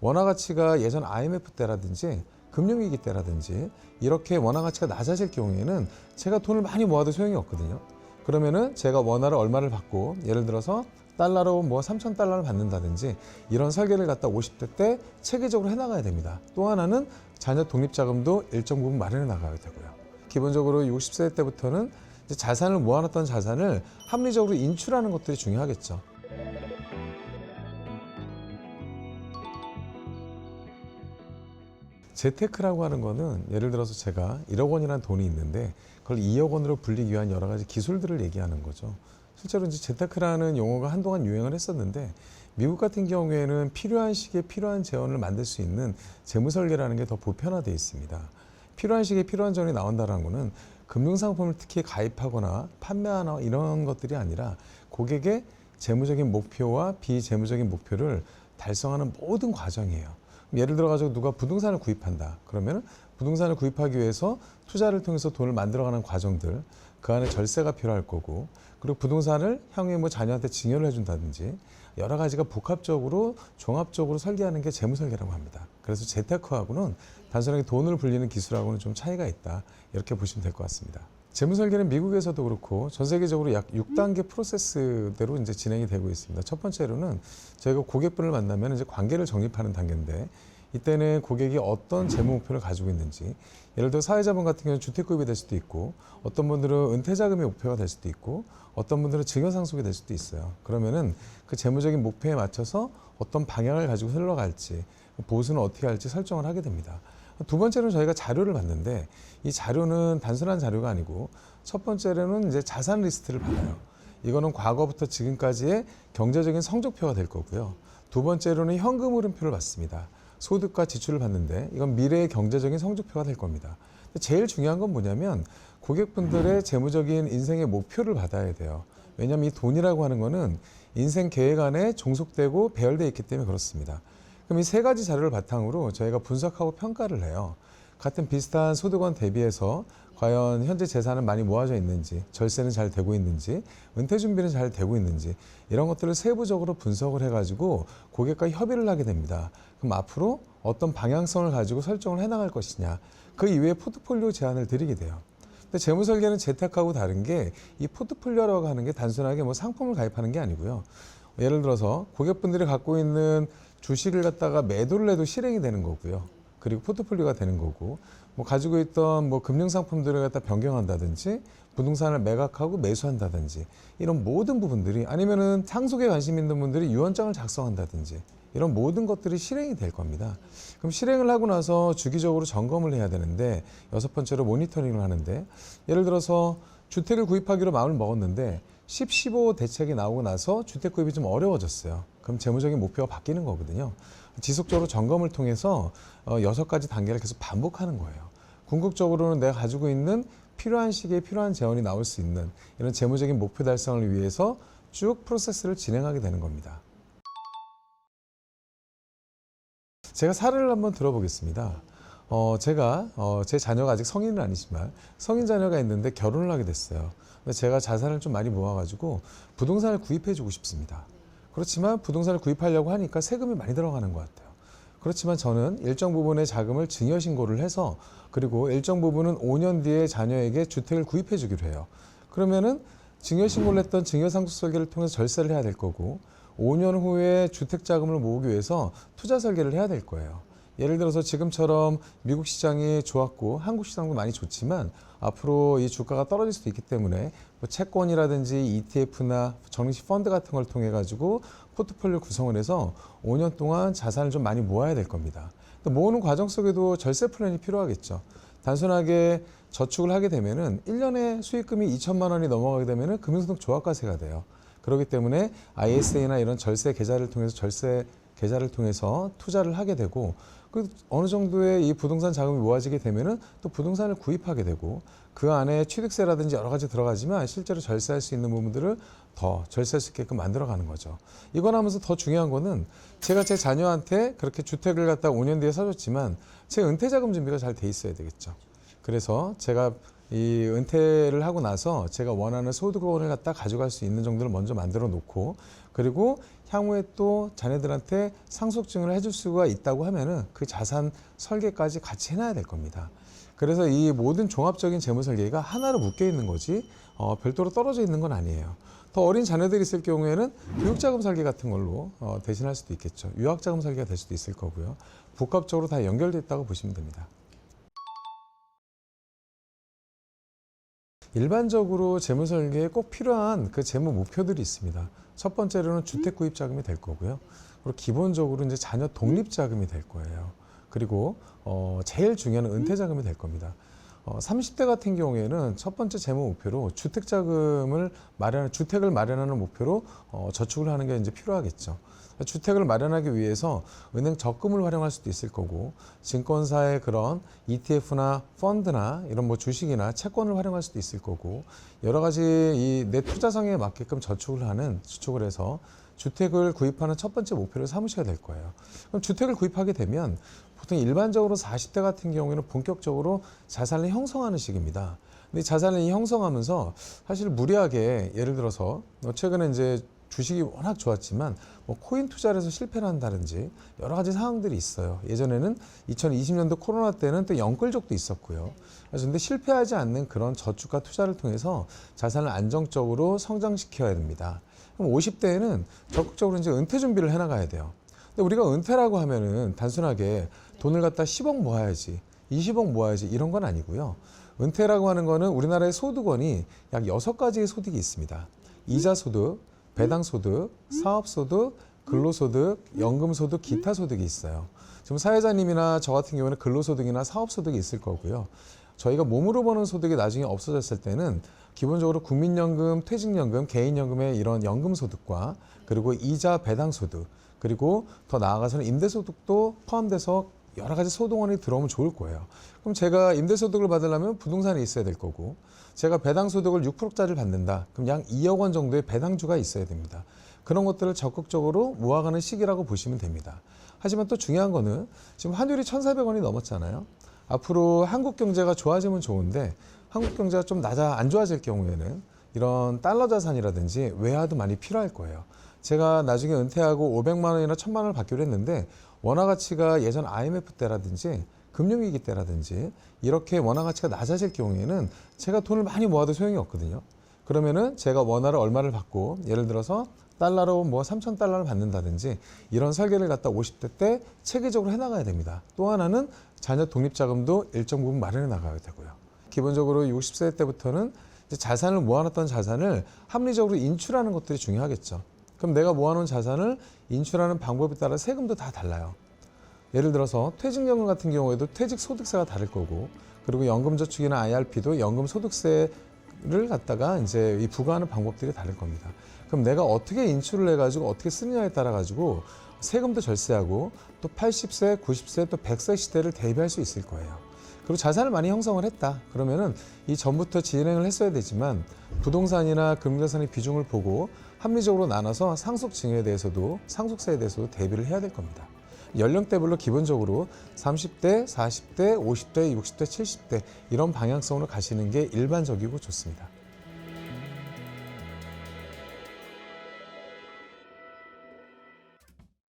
원화 가치가 예전 IMF 때라든지 금융위기 때라든지 이렇게 원화 가치가 낮아질 경우에는 제가 돈을 많이 모아도 소용이 없거든요. 그러면은 제가 원화를 얼마를 받고 예를 들어서 달러로 뭐 3,000달러를 받는다든지 이런 설계를 갖다 50대 때 체계적으로 해나가야 됩니다. 또 하나는 자녀 독립자금도 일정 부분 마련해 나가야 되고요. 기본적으로 60세 때부터는 이제 자산을 모아놨던 자산을 합리적으로 인출하는 것들이 중요하겠죠. 재테크라고 하는 거는 예를 들어서 제가 1억 원이라는 돈이 있는데 그걸 2억 원으로 불리기 위한 여러 가지 기술들을 얘기하는 거죠. 실제로 이제 재테크라는 용어가 한동안 유행을 했었는데 미국 같은 경우에는 필요한 시기에 필요한 재원을 만들 수 있는 재무설계라는 게 더 보편화되어 있습니다. 필요한 시기에 필요한 재원이 나온다는 거는 금융상품을 특히 가입하거나 판매하나 이런 것들이 아니라 고객의 재무적인 목표와 비재무적인 목표를 달성하는 모든 과정이에요. 예를 들어 가지고 누가 부동산을 구입한다. 그러면 부동산을 구입하기 위해서 투자를 통해서 돈을 만들어가는 과정들, 그 안에 절세가 필요할 거고, 그리고 부동산을 향후에 뭐 자녀한테 증여를 해준다든지 여러 가지가 복합적으로 종합적으로 설계하는 게 재무설계라고 합니다. 그래서 재테크하고는 단순하게 돈을 불리는 기술하고는 좀 차이가 있다. 이렇게 보시면 될 것 같습니다. 재무설계는 미국에서도 그렇고 전 세계적으로 약 6단계 프로세스대로 이제 진행이 되고 있습니다. 첫 번째로는 저희가 고객분을 만나면 이제 관계를 정립하는 단계인데 이때는 고객이 어떤 재무 목표를 가지고 있는지, 예를 들어 사회자분 같은 경우는 주택구입이 될 수도 있고 어떤 분들은 은퇴자금의 목표가 될 수도 있고 어떤 분들은 증여상속이 될 수도 있어요. 그러면은 그 재무적인 목표에 맞춰서 어떤 방향을 가지고 흘러갈지, 보수는 어떻게 할지 설정을 하게 됩니다. 두 번째로는 저희가 자료를 받는데 이 자료는 단순한 자료가 아니고 첫 번째로는 이제 자산 리스트를 받아요. 이거는 과거부터 지금까지의 경제적인 성적표가 될 거고요. 두 번째로는 현금 흐름표를 받습니다. 소득과 지출을 받는데 이건 미래의 경제적인 성적표가 될 겁니다. 제일 중요한 건 뭐냐면 고객분들의 재무적인 인생의 목표를 받아야 돼요. 왜냐하면 이 돈이라고 하는 거는 인생 계획 안에 종속되고 배열되어 있기 때문에 그렇습니다. 그럼 이 세 가지 자료를 바탕으로 저희가 분석하고 평가를 해요. 같은 비슷한 소득원 대비해서 과연 현재 재산은 많이 모아져 있는지, 절세는 잘 되고 있는지, 은퇴 준비는 잘 되고 있는지 이런 것들을 세부적으로 분석을 해가지고 고객과 협의를 하게 됩니다. 그럼 앞으로 어떤 방향성을 가지고 설정을 해나갈 것이냐, 그 이외에 포트폴리오 제안을 드리게 돼요. 근데 재무설계는 재테크하고 다른 게 이 포트폴리오라고 하는 게 단순하게 뭐 상품을 가입하는 게 아니고요. 예를 들어서 고객분들이 갖고 있는 주식을 갖다가 매도를 해도 실행이 되는 거고요. 그리고 포트폴리오가 되는 거고, 뭐 가지고 있던 뭐 금융상품들을 갖다 변경한다든지, 부동산을 매각하고 매수한다든지, 이런 모든 부분들이 아니면은 상속에 관심 있는 분들이 유언장을 작성한다든지, 이런 모든 것들이 실행이 될 겁니다. 그럼 실행을 하고 나서 주기적으로 점검을 해야 되는데, 여섯 번째로 모니터링을 하는데, 예를 들어서 주택을 구입하기로 마음을 먹었는데 10, 15 대책이 나오고 나서 주택 구입이 좀 어려워졌어요. 그럼 재무적인 목표가 바뀌는 거거든요. 지속적으로 점검을 통해서 6가지 단계를 계속 반복하는 거예요. 궁극적으로는 내가 가지고 있는 필요한 시기에 필요한 재원이 나올 수 있는 이런 재무적인 목표 달성을 위해서 쭉 프로세스를 진행하게 되는 겁니다. 제가 사례를 한번 들어보겠습니다. 제가 제 자녀가 아직 성인은 아니지만 성인 자녀가 있는데 결혼을 하게 됐어요. 근데 제가 자산을 좀 많이 모아가지고 부동산을 구입해주고 싶습니다. 그렇지만 부동산을 구입하려고 하니까 세금이 많이 들어가는 것 같아요. 그렇지만 저는 일정 부분의 자금을 증여신고를 해서 그리고 일정 부분은 5년 뒤에 자녀에게 주택을 구입해 주기로 해요. 그러면은 증여신고를 했던 증여상속설계를 통해서 절세를 해야 될 거고 5년 후에 주택자금을 모으기 위해서 투자 설계를 해야 될 거예요. 예를 들어서 지금처럼 미국 시장이 좋았고 한국 시장도 많이 좋지만 앞으로 이 주가가 떨어질 수도 있기 때문에 뭐 채권이라든지 ETF나 정리식 펀드 같은 걸 통해 가지고 포트폴리오 구성을 해서 5년 동안 자산을 좀 많이 모아야 될 겁니다. 또 모으는 과정 속에도 절세 플랜이 필요하겠죠. 단순하게 저축을 하게 되면은 1년에 수익금이 2천만 원이 넘어가게 되면은 금융소득 조합과세가 돼요. 그렇기 때문에 ISA나 이런 절세 계좌를 통해서 투자를 하게 되고 그 어느 정도의 이 부동산 자금이 모아지게 되면은 또 부동산을 구입하게 되고 그 안에 취득세라든지 여러 가지 들어가지만 실제로 절세할 수 있는 부분들을 더 절세할 수 있게끔 만들어가는 거죠. 이건 하면서 더 중요한 거는 제가 제 자녀한테 그렇게 주택을 갖다 5년 뒤에 사줬지만 제 은퇴자금 준비가 잘 돼 있어야 되겠죠. 그래서 제가 이 은퇴를 하고 나서 제가 원하는 소득원을 갖다 가져갈 수 있는 정도를 먼저 만들어 놓고 그리고 향후에 또 자녀들한테 상속증을 해줄 수가 있다고 하면은 그 자산 설계까지 같이 해놔야 될 겁니다. 그래서 이 모든 종합적인 재무 설계가 하나로 묶여 있는 거지 별도로 떨어져 있는 건 아니에요. 더 어린 자녀들이 있을 경우에는 교육자금 설계 같은 걸로 대신할 수도 있겠죠. 유학자금 설계가 될 수도 있을 거고요. 복합적으로 다 연결되어 있다고 보시면 됩니다. 일반적으로 재무 설계에 꼭 필요한 그 재무 목표들이 있습니다. 첫 번째로는 주택 구입 자금이 될 거고요. 그리고 기본적으로 이제 자녀 독립 자금이 될 거예요. 그리고 제일 중요한 은퇴 자금이 될 겁니다. 30대 같은 경우에는 첫 번째 재무 목표로 주택을 마련하는 목표로 저축을 하는 게 이제 필요하겠죠. 주택을 마련하기 위해서 은행 적금을 활용할 수도 있을 거고, 증권사의 그런 ETF나 펀드나 이런 뭐 주식이나 채권을 활용할 수도 있을 거고, 여러 가지 이 내 투자 성향에 맞게끔 저축을 해서 주택을 구입하는 첫 번째 목표를 삼으셔야 될 거예요. 그럼 주택을 구입하게 되면 보통 일반적으로 40대 같은 경우에는 본격적으로 자산을 형성하는 시기입니다. 근데 자산을 형성하면서 사실 무리하게 예를 들어서 최근에 이제 주식이 워낙 좋았지만 뭐 코인 투자를 해서 실패를 한다든지 여러 가지 상황들이 있어요. 예전에는 2020년도 코로나 때는 또 영끌족도 있었고요. 그래서 근데 실패하지 않는 그런 저축과 투자를 통해서 자산을 안정적으로 성장시켜야 됩니다. 그럼 50대에는 적극적으로 이제 은퇴 준비를 해나가야 돼요. 근데 우리가 은퇴라고 하면은 단순하게 돈을 갖다 10억 모아야지, 20억 모아야지 이런 건 아니고요. 은퇴라고 하는 거는 우리나라의 소득원이 약 6가지의 소득이 있습니다. 이자소득, 배당소득, 사업소득, 근로소득, 연금소득, 기타 소득이 있어요. 지금 사회자님이나 저 같은 경우는 근로소득이나 사업소득이 있을 거고요. 저희가 몸으로 버는 소득이 나중에 없어졌을 때는 기본적으로 국민연금, 퇴직연금, 개인연금의 이런 연금소득과 그리고 이자 배당소득, 그리고 더 나아가서는 임대소득도 포함돼서 여러 가지 소득원이 들어오면 좋을 거예요. 그럼 제가 임대소득을 받으려면 부동산이 있어야 될 거고, 제가 배당소득을 6%짜리를 받는다. 그럼 약 2억 원 정도의 배당주가 있어야 됩니다. 그런 것들을 적극적으로 모아가는 시기라고 보시면 됩니다. 하지만 또 중요한 거는 지금 환율이 1,400원이 넘었잖아요. 앞으로 한국 경제가 좋아지면 좋은데 한국 경제가 좀 안 좋아질 경우에는 이런 달러 자산이라든지 외화도 많이 필요할 거예요. 제가 나중에 은퇴하고 500만 원이나 1,000만 원을 받기로 했는데 원화 가치가 예전 IMF 때라든지 금융위기 때라든지 이렇게 원화 가치가 낮아질 경우에는 제가 돈을 많이 모아도 소용이 없거든요. 그러면은 제가 원화를 얼마를 받고 예를 들어서 달러로 뭐 3,000달러를 받는다든지 이런 설계를 갖다 50대 때 체계적으로 해나가야 됩니다. 또 하나는 자녀 독립자금도 일정 부분 마련해 나가야 되고요. 기본적으로 60세 때부터는 이제 자산을 모아놨던 자산을 합리적으로 인출하는 것들이 중요하겠죠. 그럼 내가 모아놓은 자산을 인출하는 방법에 따라 세금도 다 달라요. 예를 들어서 퇴직연금 같은 경우에도 퇴직소득세가 다를 거고, 그리고 연금저축이나 IRP도 연금소득세를 갖다가 이제 이 부과하는 방법들이 다를 겁니다. 그럼 내가 어떻게 인출을 해가지고 어떻게 쓰느냐에 따라 가지고 세금도 절세하고 또 80세, 90세, 또 100세 시대를 대비할 수 있을 거예요. 그리고 자산을 많이 형성을 했다. 그러면은 이 전부터 진행을 했어야 되지만 부동산이나 금융자산의 비중을 보고 합리적으로 나눠서 상속세에 대해서도 대비를 해야 될 겁니다. 연령대별로 기본적으로 30대, 40대, 50대, 60대, 70대 이런 방향성으로 가시는 게 일반적이고 좋습니다.